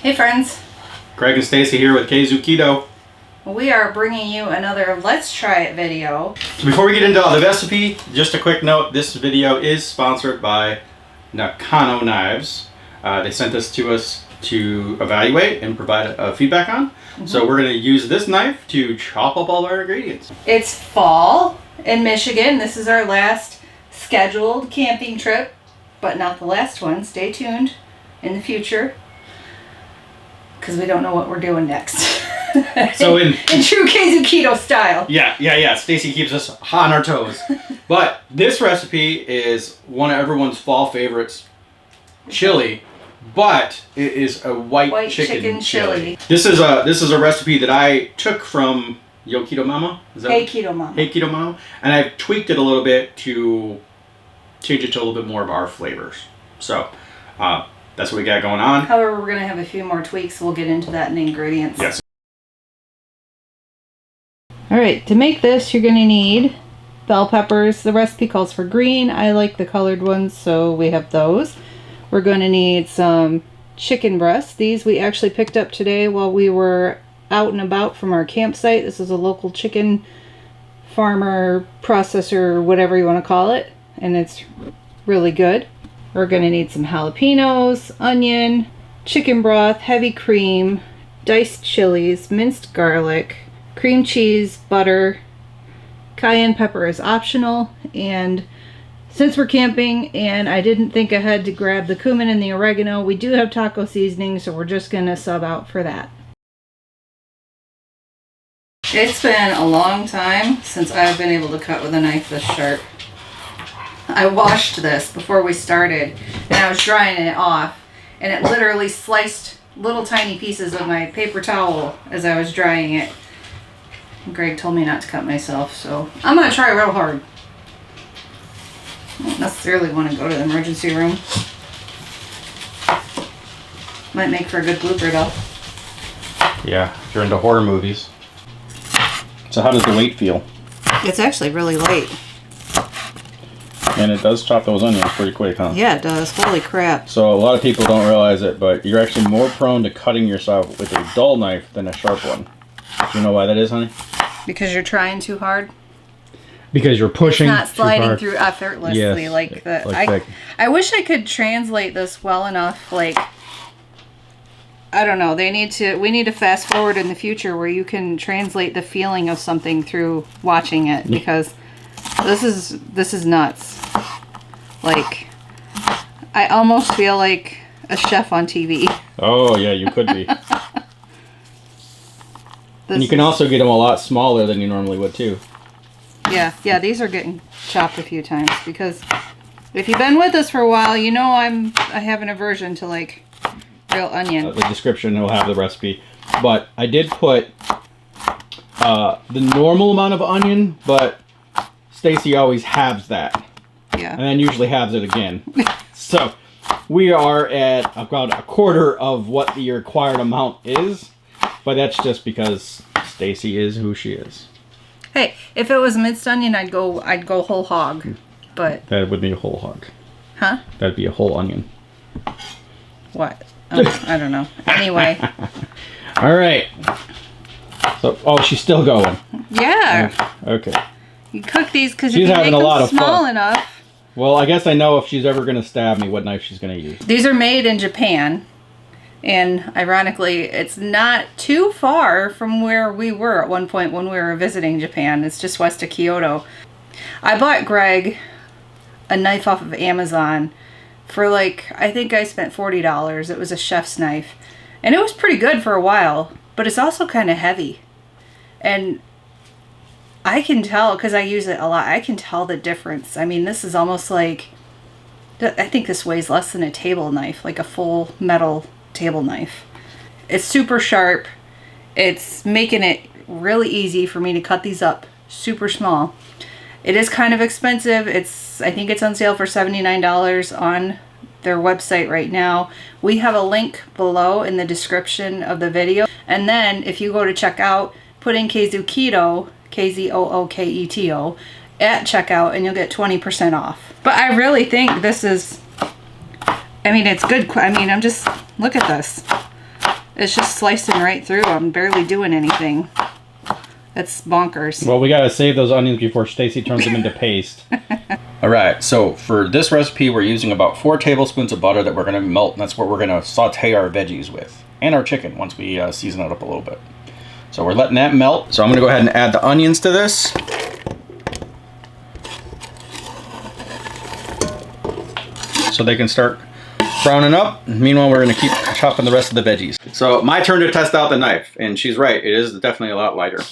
Hey friends. Greg and Stacy here with Kzoo Keto. We are bringing you another Let's Try It video. So before we get into the recipe, just a quick note, this video is sponsored by Nakano knives. They sent this to us to evaluate and provide feedback on. So we're going to use this knife to chop up all our ingredients. It's fall in Michigan. This is our last scheduled camping trip, but not the last one. Stay tuned in the future because we don't know what we're doing next. So in true Kzoo Keto style. Yeah. Stacy keeps us hot on our toes. But this recipe is one of everyone's fall favorites, chili. But it is a white chicken chili. This is a recipe that I took from Yo Keto Mama. Hey Keto Mama. Hey Keto Mama. And I've tweaked it a little bit to change it to a little bit more of our flavors. So that's what we got going on. However, we're going to have a few more tweaks. We'll get into that in the ingredients. Yes. Alright, to make this you're going to need bell peppers. The recipe calls for green. I like the colored ones, so we have those. We're going to need some chicken breasts. These we actually picked up today while we were out and about from our campsite. This is a local chicken farmer, processor, whatever you want to call it, and it's really good. We're going to need some jalapeños, onion, chicken broth, heavy cream, diced chilies, minced garlic, cream cheese, butter. Cayenne pepper is optional, and since we're camping and I didn't think ahead to grab the cumin and the oregano, we do have taco seasoning, so we're just going to sub out for that. It's been a long time since I've been able to cut with a knife this sharp. I washed this before we started and I was drying it off, and it literally sliced little tiny pieces of my paper towel as I was drying it. Greg told me not to cut myself, so I'm going to try real hard. I don't necessarily want to go to the emergency room. Might make for a good blooper though. Yeah, if you're into horror movies. So how does the weight feel? It's actually really light. And it does chop those onions pretty quick, huh? Yeah, it does. Holy crap. So a lot of people don't realize it, but you're actually more prone to cutting yourself with a dull knife than a sharp one. Do you know why that is, honey? Because you're trying too hard? Because you're pushing it's not sliding through effortlessly. Yes, like that. I wish I could translate this well enough. Like, I don't know. We need to fast forward in the future where you can translate the feeling of something through watching it, because this is nuts. Like, I almost feel like a chef on TV. Oh yeah, you could be. And you can also get them a lot smaller than you normally would too. Yeah, these are getting chopped a few times, because if you've been with us for a while, you know I have an aversion to like real onion. The description will have the recipe, but I did put the normal amount of onion, but Stacy always halves that. Yeah. And then usually halves it again. So we are at about a quarter of what the required amount is, but that's just because Stacy is who she is. Hey, if it was minced onion, I'd go whole hog, but that would be a whole hog. Huh? That'd be a whole onion. What? Oh, I don't know. Anyway. All right. So, she's still going. Yeah. Okay. You cook these because if you having make a lot them of small fun. enough. Well, I guess I know if she's ever going to stab me, what knife she's going to use. These are made in Japan. And ironically, it's not too far from where we were at one point when we were visiting Japan. It's just west of Kyoto. I bought Greg a knife off of Amazon for like, I think I spent $40. It was a chef's knife. And it was pretty good for a while, but it's also kind of heavy. And I can tell, because I use it a lot, I can tell the difference. I mean, this is almost like, I think this weighs less than a table knife, like a full metal table knife. It's super sharp. It's making it really easy for me to cut these up super small. It is kind of expensive. I think it's on sale for $79 on their website right now. We have a link below in the description of the video, and then if you go to check out, put in Kzoo Keto, K-Z-O-O-K-E-T-O, at checkout, and you'll get 20% off. But I really think this is, I mean, it's good. I mean, look at this. It's just slicing right through. I'm barely doing anything. That's bonkers. Well, we gotta save those onions before Stacy turns them into paste. All right, so for this recipe, we're using about 4 tablespoons of butter that we're gonna melt, and that's what we're gonna saute our veggies with, and our chicken once we season it up a little bit. So we're letting that melt. So I'm gonna go ahead and add the onions to this. So they can start browning up. Meanwhile, we're gonna keep chopping the rest of the veggies. So my turn to test out the knife, and she's right, it is definitely a lot lighter.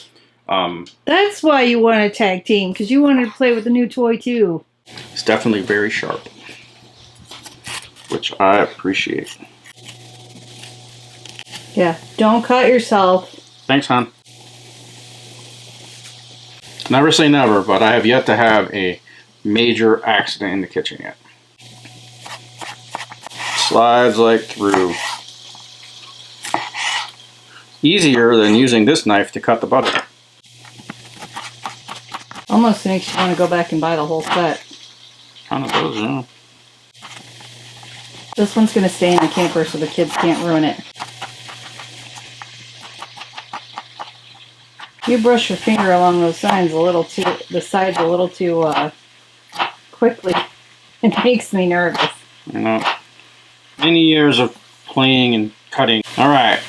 That's why you want a tag team, because you wanted to play with the new toy too. It's definitely very sharp, which I appreciate. Yeah, don't cut yourself. Thanks, hon. Never say never, but I have yet to have a major accident in the kitchen yet. Slides like through. Easier than using this knife to cut the butter. Almost makes you want to go back and buy the whole set. Kind of does, yeah. This one's going to stay in the camper so the kids can't ruin it. You brush your finger along those sides a little too quickly. It makes me nervous. You know, many years of playing and cutting. All right,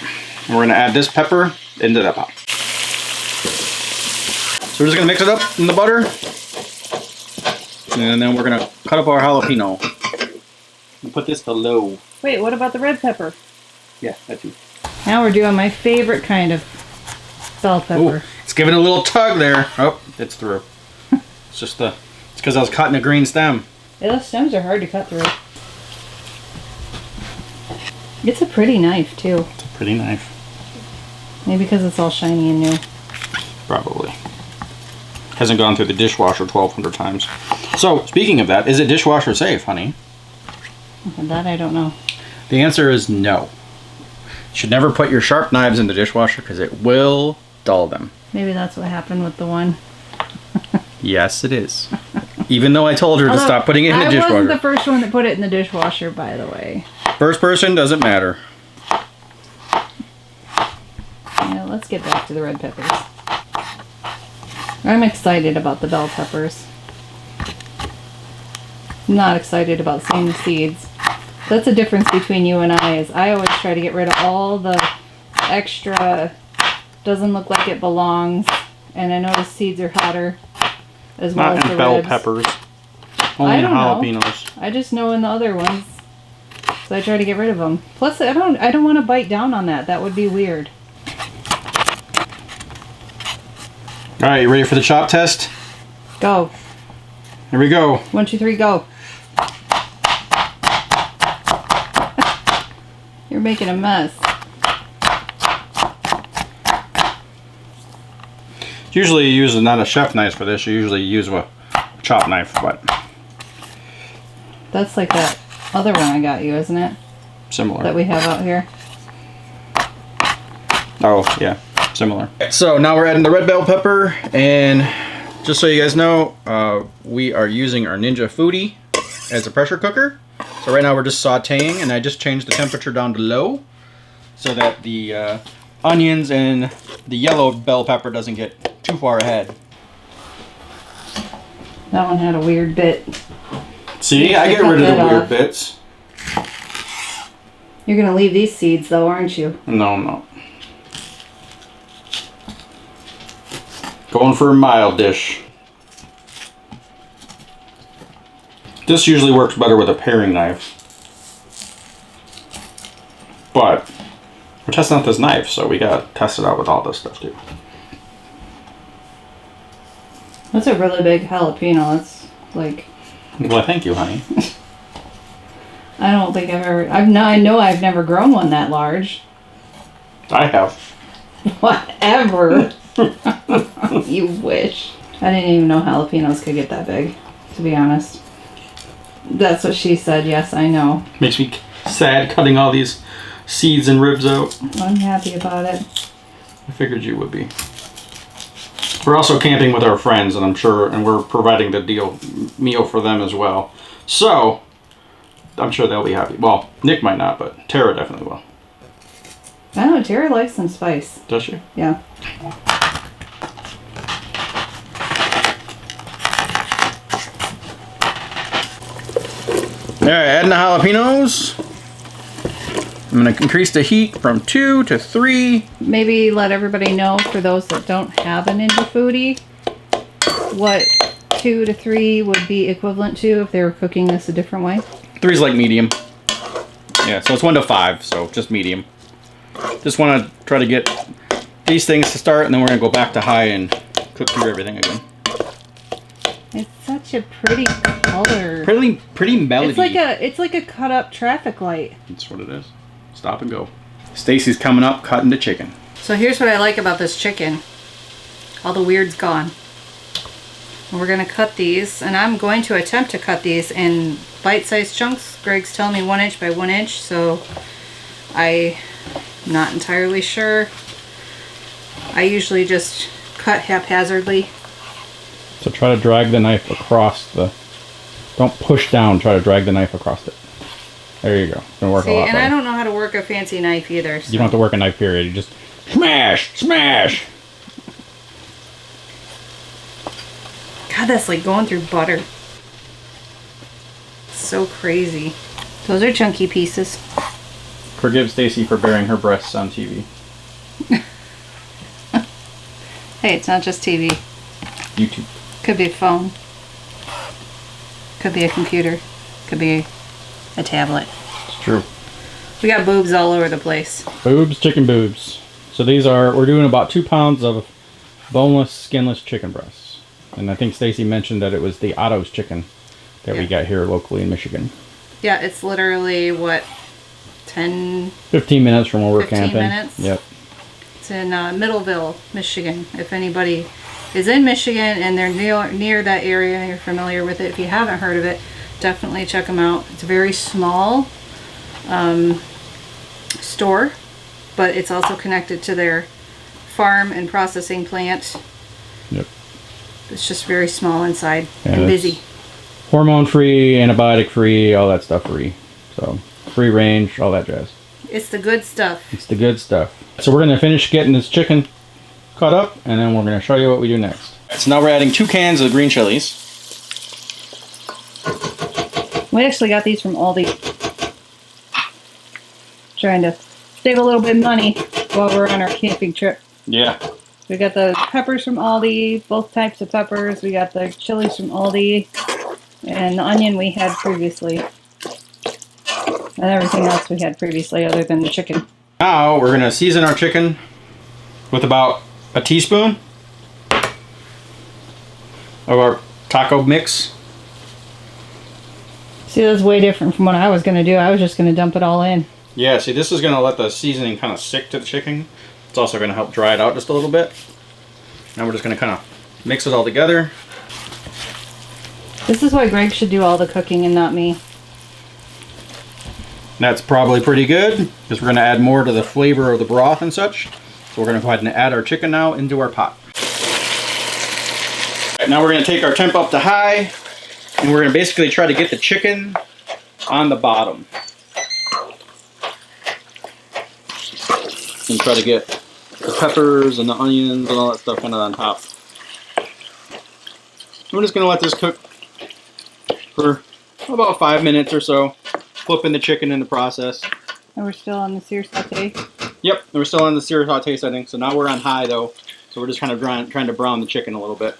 we're going to add this pepper into the pot. So we're just going to mix it up in the butter. And then we're going to cut up our jalapeno. And put this to low. Wait, what about the red pepper? Yeah, that too. Now we're doing my favorite kind of bell pepper. Ooh, it's giving a little tug there. Oh, it's through. It's just it's because I was cutting a green stem. Yeah, those stems are hard to cut through. It's a pretty knife too. It's a pretty knife. Maybe because it's all shiny and new. Probably. Hasn't gone through the dishwasher 1,200 times. So, speaking of that, is it dishwasher safe, honey? That I don't know. The answer is no. You should never put your sharp knives in the dishwasher because it will dull them. Maybe that's what happened with the one. Yes, it is. Even though I told her to stop putting it in the dishwasher. I wasn't the first one that put it in the dishwasher, by the way. First person doesn't matter. Yeah, let's get back to the red peppers. I'm excited about the bell peppers. I'm not excited about seeing the seeds. That's the difference between you and I, is I always try to get rid of all the extra, doesn't look like it belongs, and I know the seeds are hotter as well as the bell ribs. peppers. Only in jalapenos. I just know in the other ones, so I try to get rid of them. Plus, I don't want to bite down on that. That would be weird. All right, you ready for the chop test? Go. Here we go. 1, 2, 3, go. You're making a mess. Usually you use not a chef knife for this. You usually use a chop knife, but that's like that other one I got you, isn't it? Similar. That we have out here. Oh, yeah. Similar. So now we're adding the red bell pepper, and just so you guys know, we are using our Ninja Foodie as a pressure cooker. So right now we're just sauteing, and I just changed the temperature down to low so that the onions and the yellow bell pepper doesn't get too far ahead. That one had a weird bit. See, I get rid of the weird bits. You're gonna leave these seeds though, aren't you? No, I'm not. Going for a mild dish. This usually works better with a paring knife. But we're testing out this knife, so we gotta test it out with all this stuff too. That's a really big jalapeno. It's like... Well, thank you, honey. I don't think I know I've never grown one that large. I have. Whatever. You wish. I didn't even know jalapenos could get that big, to be honest. That's what she said. Yes, I know. Makes me sad cutting all these seeds and ribs out. I'm happy about it. I figured you would be. We're also camping with our friends, and and we're providing the meal for them as well. So, I'm sure they'll be happy. Well, Nick might not, but Tara definitely will. I don't know, Tara likes some spice. Does she? Yeah. All right, adding the jalapenos. I'm going to increase the heat from 2 to 3. Maybe let everybody know, for those that don't have a Ninja Foodie, what 2 to 3 would be equivalent to if they were cooking this a different way. 3 is like medium. Yeah, so it's 1 to 5, so just medium. Just want to try to get these things to start, and then we're going to go back to high and cook through everything again. It's such a pretty color. Pretty melody. It's like a cut up traffic light. That's what it is. Stop and go. Stacy's coming up cutting the chicken. So here's what I like about this chicken. All the weird's gone. And we're going to cut these, and I'm going to attempt to cut these in bite-sized chunks. Greg's telling me 1 inch by 1 inch, so I'm not entirely sure. I usually just cut haphazardly. So try to drag the knife across the... Don't push down, try to drag the knife across it. There you go. It's gonna work a lot better. I don't know how to work a fancy knife either. So. You don't have to work a knife period. You just smash, smash. God, that's like going through butter. So crazy. Those are chunky pieces. Forgive Stacy for bearing her breasts on TV. Hey, it's not just TV. YouTube. Could be a phone. Could be a computer. Could be a tablet. It's true. We got boobs all over the place. Boobs, chicken boobs. So these are, we're doing about 2 pounds of boneless, skinless chicken breasts. And I think Stacy mentioned that it was the Otto's chicken that we got here locally in Michigan. Yeah, it's literally, what, 15 minutes from where we're camping. 15 minutes? Yep. It's in Middleville, Michigan. If anybody is in Michigan and they're near that area, you're familiar with it. If you haven't heard of it, definitely check them out. It's a very small store, but it's also connected to their farm and processing plant. Yep. It's just very small inside and busy. Hormone free, antibiotic free, all that stuff free. So free range, all that jazz. It's the good stuff. It's the good stuff. So we're going to finish getting this chicken cut up, and then we're going to show you what we do next. So now we're adding 2 cans of green chilies. We actually got these from Aldi. Trying to save a little bit of money while we're on our camping trip. Yeah. We got the peppers from Aldi, both types of peppers. We got the chilies from Aldi, and the onion we had previously. And everything else we had previously other than the chicken. Now we're going to season our chicken with about a teaspoon of our taco mix. See, that's way different from what I was going to do. I was just going to dump it all in. Yeah, see, this is going to let the seasoning kind of stick to the chicken. It's also going to help dry it out just a little bit. Now we're just going to kind of mix it all together. This is why Greg should do all the cooking and not me. That's probably pretty good, because we're going to add more to the flavor of the broth and such. So we're going to go ahead and add our chicken now into our pot. Right, now we're going to take our temp up to high, and we're going to basically try to get the chicken on the bottom. And try to get the peppers and the onions and all that stuff kind of on top. We're just going to let this cook for about 5 minutes or so. Flipping the chicken in the process. And we're still on the sear saute? Yep, we're still on the sear saute setting. So now we're on high though. So we're just kind of trying to brown the chicken a little bit.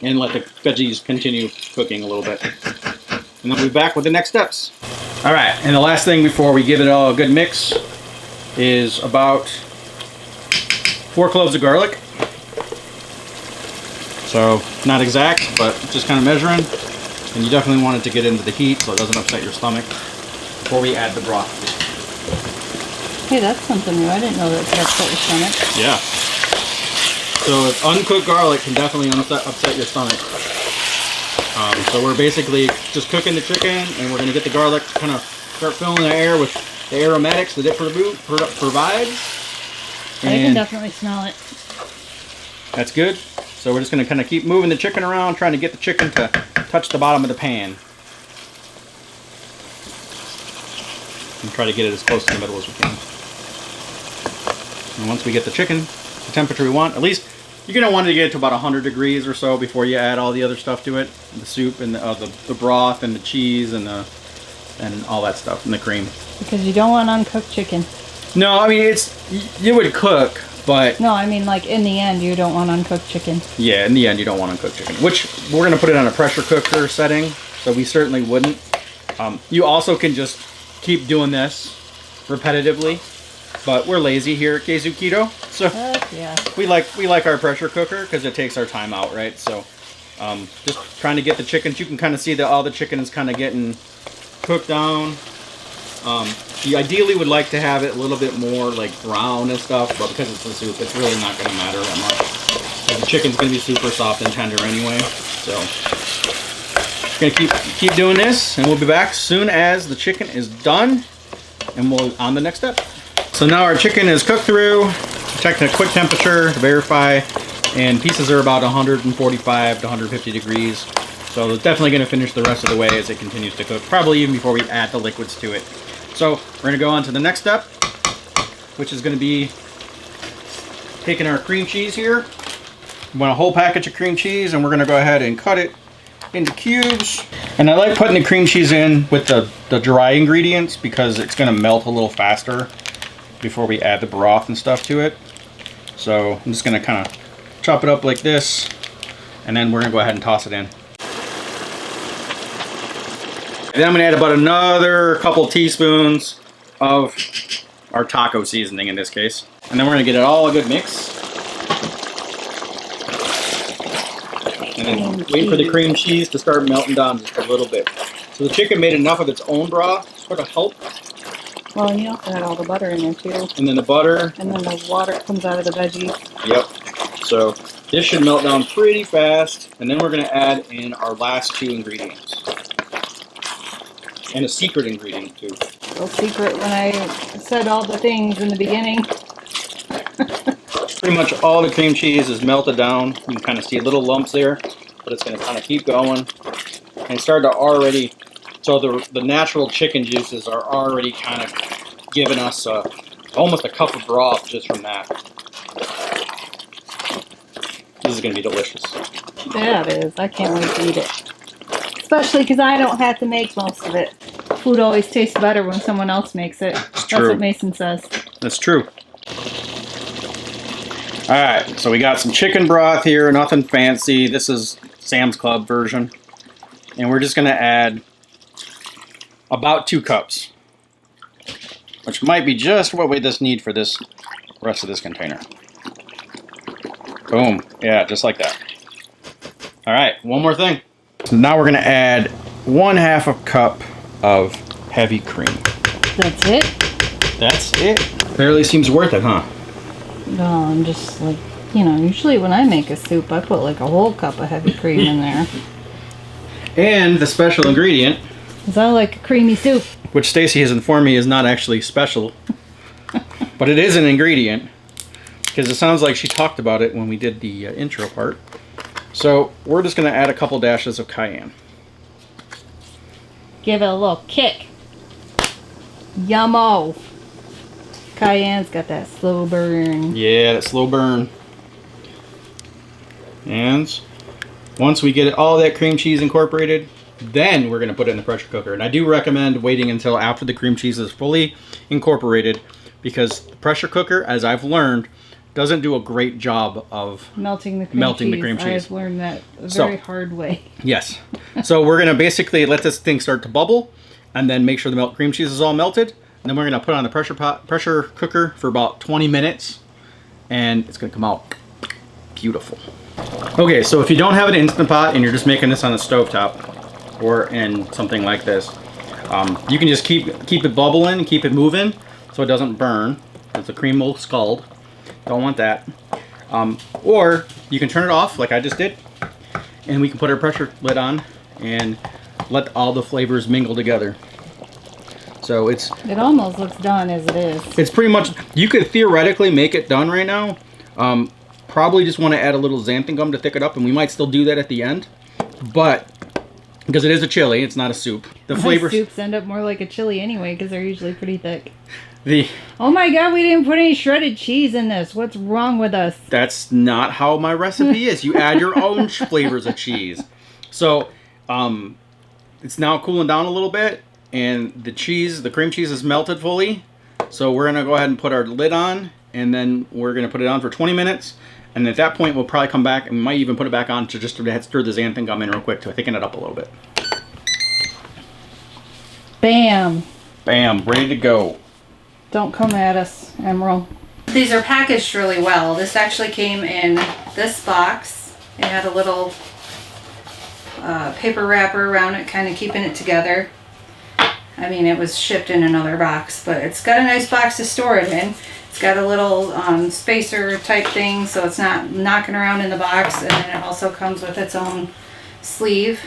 And let the veggies continue cooking a little bit. And then we'll be back with the next steps. Alright, and the last thing before we give it all a good mix is about 4 cloves of garlic. So, not exact, but just kind of measuring. And you definitely want it to get into the heat so it doesn't upset your stomach before we add the broth. Hey, that's something new. I didn't know that could upset your stomach. Yeah. So if uncooked garlic can definitely upset your stomach. So we're basically just cooking the chicken, and we're going to get the garlic to kind of start filling the air with the aromatics that it provides. I can definitely smell it. That's good. So we're just going to kind of keep moving the chicken around, trying to get the chicken to touch the bottom of the pan. And try to get it as close to the middle as we can. And once we get the chicken, the temperature we want, at least you're going to want to get it to about 100 degrees or so before you add all the other stuff to it. The soup and the broth and the cheese and all that stuff and the cream. Because you don't want uncooked chicken. No, I mean, you would cook, but... No, I mean, like, in the end, you don't want uncooked chicken. Yeah, in the end, you don't want uncooked chicken. Which, we're going to put it on a pressure cooker setting, so we certainly wouldn't. You also can just keep doing this repetitively, but we're lazy here at Kzoo Keto, so yeah. we like our pressure cooker because it takes our time out, right? So just trying to get the chickens. You can kind of see that all the chicken is kind of getting cooked down. You ideally would like to have it a little bit more like brown and stuff, but because it's a soup, it's really not going to matter that much. The chicken's going to be super soft and tender anyway, so going to keep doing this, and we'll be back soon as the chicken is done, and we'll on the next step. So now our chicken is cooked through, checked at a quick temperature to verify, and pieces are about 145 to 150 degrees. So it's definitely going to finish the rest of the way as it continues to cook, probably even before we add the liquids to it. So we're going to go on to the next step, which is going to be taking our cream cheese here. We want a whole package of cream cheese, and we're going to go ahead and cut it into cubes. And I like putting the cream cheese in with the dry ingredients because it's going to melt a little faster before we add the broth and stuff to it. So I'm just going to kind of chop it up like this, and then we're going to go ahead and toss it in. And then I'm going to add about another couple teaspoons of our taco seasoning in this case. And then we're going to get it all a good mix. And then wait for the cream cheese to start melting down just a little bit. So the chicken made enough of its own broth to sort of help. Well, and you also had all the butter in there too. And then the butter. And then the water comes out of the veggies. Yep. So this should melt down pretty fast. And then we're going to add in our last two ingredients. And a secret ingredient too. So secret when I said all the things in the beginning. Pretty much all the cream cheese is melted down. You can kind of see little lumps there, but it's going to kind of keep going. And start to already, so the natural chicken juices are already kind of giving us almost a cup of broth just from that. This is going to be delicious. Yeah, it is. I can't wait to eat it. Especially because I don't have to make most of it. Food always tastes better when someone else makes it. That's what Mason says. That's true. Alright, so we got some chicken broth here, nothing fancy. This is Sam's Club version. And we're just going to add about 2 cups. Which might be just what we just need for this rest of this container. Boom. Yeah, just like that. Alright, one more thing. Now we're going to add 1/2 a cup of heavy cream. That's it? That's it. Barely seems worth it, huh? No, I'm just like, you know, usually when I make a soup, I put like a whole cup of heavy cream in there. And the special ingredient. Because I like a creamy soup. Which Stacy has informed me is not actually special. But it is an ingredient. Because it sounds like she talked about it when we did the intro part. So we're just going to add a couple dashes of cayenne. Give it a little kick. Yummo. Cayenne's got that slow burn. Yeah, that slow burn. And once we get all that cream cheese incorporated, then we're going to put it in the pressure cooker. And I do recommend waiting until after the cream cheese is fully incorporated because the pressure cooker, as I've learned, doesn't do a great job of melting the cream cheese. I've learned that a very hard way. Yes. So we're going to basically let this thing start to bubble and then make sure the cream cheese is all melted. And then we're going to put it on the pressure cooker for about 20 minutes. And it's going to come out beautiful. Okay, so if you don't have an Instant Pot and you're just making this on a stovetop or in something like this, you can just keep it bubbling and keep it moving so it doesn't burn. Because the cream will scald. Don't want that. Or you can turn it off like I just did. And we can put our pressure lid on and let all the flavors mingle together. So it almost looks done as it is. It's pretty much, you could theoretically make it done right now. Probably just want to add a little xanthan gum to thick it up, and we might still do that at the end. But because it is a chili, it's not a soup. The flavors soups end up more like a chili anyway because they're usually pretty thick. Oh my god, we didn't put any shredded cheese in this. What's wrong with us? That's not how my recipe is. You add your own flavors of cheese. So, it's now cooling down a little bit, and the cream cheese is melted fully. So we're gonna go ahead and put our lid on, and then we're gonna put it on for 20 minutes. And at that point, we'll probably come back and might even put it back on to just stir the xanthan gum in real quick to thicken it up a little bit. Bam. Bam, ready to go. Don't come at us, Emerald. These are packaged really well. This actually came in this box. It had a little paper wrapper around it, kind of keeping it together. I mean, it was shipped in another box, but it's got a nice box to store it in. It's got a little spacer type thing, so it's not knocking around in the box. And then it also comes with its own sleeve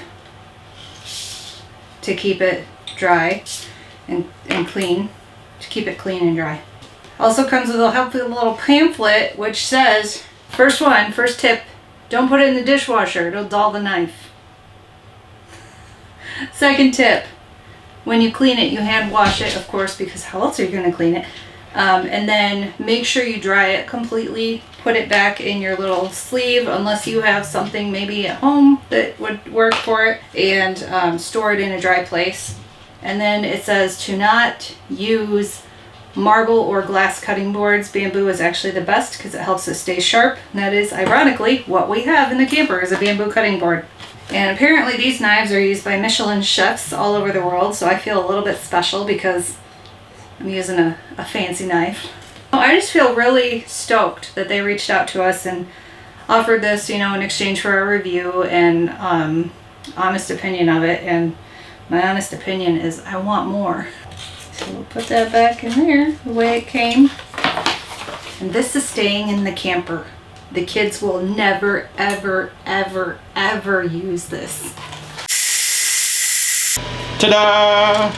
to keep it dry and clean, to keep it clean and dry. Also comes with a helpful little pamphlet which says, first tip, don't put it in the dishwasher, it'll dull the knife. Second tip, when you clean it, you hand wash it, of course, because how else are you going to clean it? And then make sure you dry it completely. Put it back in your little sleeve, unless you have something maybe at home that would work for it, and store it in a dry place. And then it says to not use marble or glass cutting boards. Bamboo is actually the best because it helps it stay sharp. And that is, ironically, what we have in the camper is a bamboo cutting board. And apparently these knives are used by Michelin chefs all over the world, so I feel a little bit special because I'm using a fancy knife. I just feel really stoked that they reached out to us and offered this, you know, in exchange for our review and honest opinion of it. And my honest opinion is I want more. So we'll put that back in there the way it came. And this is staying in the camper. The kids will never, ever, ever, ever use this. Ta-da!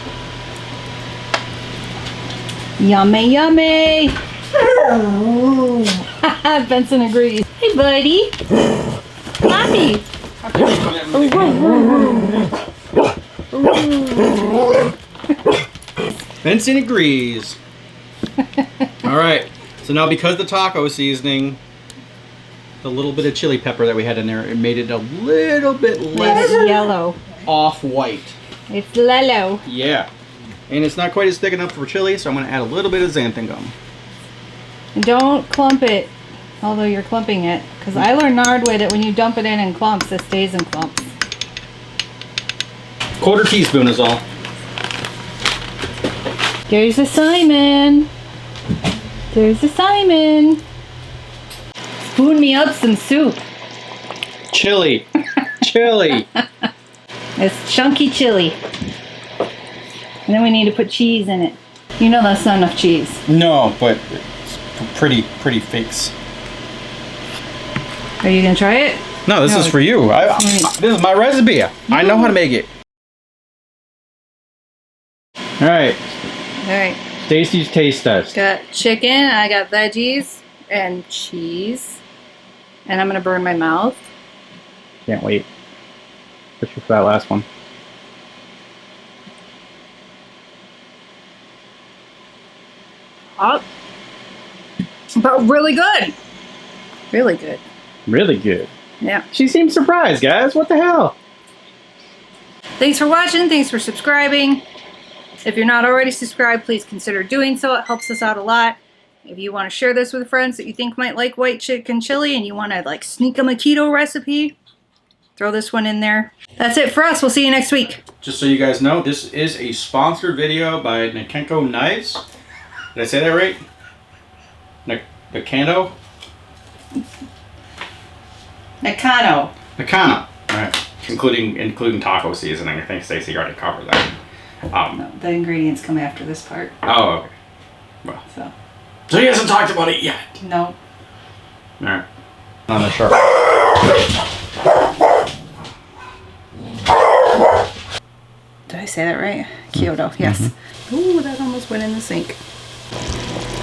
Yummy, yummy! Benson agrees. Hey, buddy. Mommy. Benson agrees. All right. So now, because the taco seasoning, the little bit of chili pepper that we had in there, it made it a little bit less yellow, off-white. It's yellow. Yeah. And it's not quite as thick enough for chili, so I'm going to add a little bit of xanthan gum. And don't clump it, although you're clumping it, because I learned the hard way that when you dump it in clumps, it stays in clumps. 1/4 teaspoon is all. There's a Simon. There's a Simon. Spoon me up some soup. Chili. Chili. It's chunky chili. And then we need to put cheese in it. You know that's not enough cheese. No, but it's pretty fix. Are you gonna try it? No, this is for you. This is my recipe. I know how to make it. All right. All right. Stacy's taste test. Got chicken. I got veggies and cheese. And I'm gonna burn my mouth. Can't wait. Especially for that last one. Hot. But really good. Really good. Really good. Yeah. She seems surprised, guys. What the hell? Thanks for watching. Thanks for subscribing. If you're not already subscribed, please consider doing so. It helps us out a lot. If you want to share this with friends that you think might like white chicken chili and you want to like sneak them a keto recipe, throw this one in there. That's it for us. We'll see you next week. Just so you guys know, this is a sponsored video by Nakano Knives. Did I say that right? Nakano? Nakano. Nakano. All right. Including taco seasoning. I think Stacey already covered that. No, the ingredients come after this part. Oh, okay. Well. So he hasn't talked about it yet. No. All right. On the sharp. Did I say that right? Kyoto, yes. Mm-hmm. Ooh, that almost went in the sink.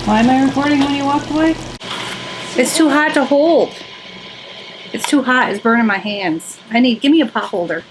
Why am I recording when you walked away? It's too hot to hold. It's too hot. It's burning my hands. Give me a pot holder.